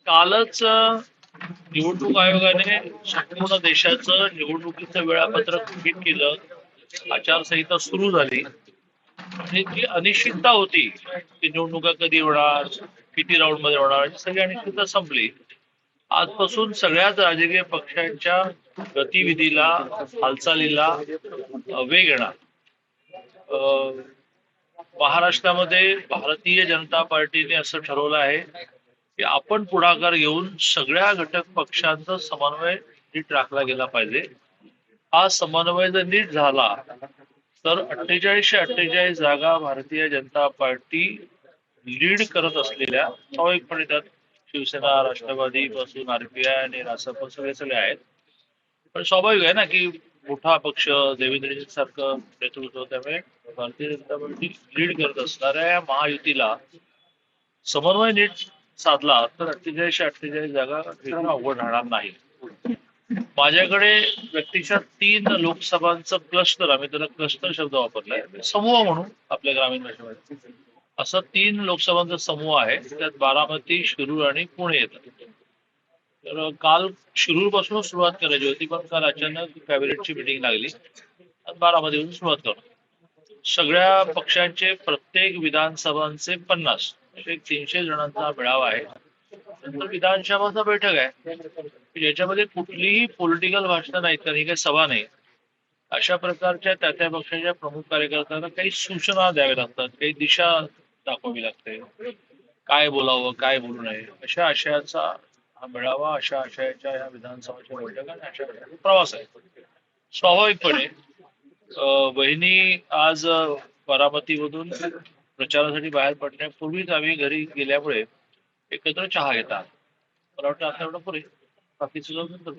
कालच निवडणूक आयोगाने संपूर्ण देशाचं निवडणुकीचं वेळापत्रक घोषित केलं. आचारसंहिता सुरू झाली आणि जी अनिश्चितता होती की निवडणुका कधी होणार, किती राऊंड मध्ये होणार, ही सगळी अनिश्चितता संपली. आजपासून सगळ्याच राजकीय पक्षांच्या गतिविधीला, हालचालीला वेग येणार. अं, महाराष्ट्रामध्ये भारतीय जनता पार्टीने असं ठरवलं आहे की आपण पुढाकार घेऊन सगळ्या घटक पक्षांचा समन्वय नीट राखला गेला पाहिजे. हा समन्वय जर नीट झाला तर 4848 जागा भारतीय जनता पार्टी लीड करत असलेल्या, स्वाभाविकपणे त्यात शिवसेना, राष्ट्रवादी पासून आरपीआय आणि रासप सगळे सगळे आहेत. पण स्वाभाविक आहे ना की मोठा पक्ष देवेंद्रजी सारखं नेतृत्व, त्यामुळे भारतीय जनता पार्टी लीड करत असणाऱ्या या महायुतीला समन्वय नीट साधला तर 4848 जागा घेणं अवघड राहणार नाही. माझ्याकडे व्यक्तिशः 3 लोकसभांचं क्लस्टर, आम्ही त्याला क्लस्टर शब्द वापरलाय, समूह म्हणून आपल्या ग्रामीण भाषेमध्ये, असं 3 लोकसभांचा समूह आहे. त्यात बारामती, शिरूर आणि पुणे येतात. तर काल शिरूर पासून सुरुवात करायची होती, पण काल अचानक कॅबिनेटची मिटिंग लागली. बारामतीपासून सुरुवात करतो. सगळ्या पक्षांचे प्रत्येक विधानसभांचे 50 असे 300 जणांचा मेळावा आहे. नंतर विधानसभाचा बैठक आहे ज्याच्यामध्ये कुठलीही पॉलिटिकल भाषणं नाहीत, कारण ही काही सभा नाही. अशा प्रकारच्या त्या पक्षाच्या प्रमुख कार्यकर्त्यांना काही सूचना द्याव्या लागतात, काही दिशा दाखवावी लागते, काय बोलावं काय बोलू नये, अशा आशयाचा हा मेळावा, अशा आशयाच्या या विधानसभाच्या बैठका आणि अशा प्रकारचा प्रवास आहे. स्वाभाविकपणे बहिणी आज बारामतीमधून प्रचारासाठी बाहेर पडण्यापूर्वीच आम्ही घरी गेल्यामुळे एकत्र चहा घेतात. मला वाटतं आता एवढं पुरे, बाकी सुद्धा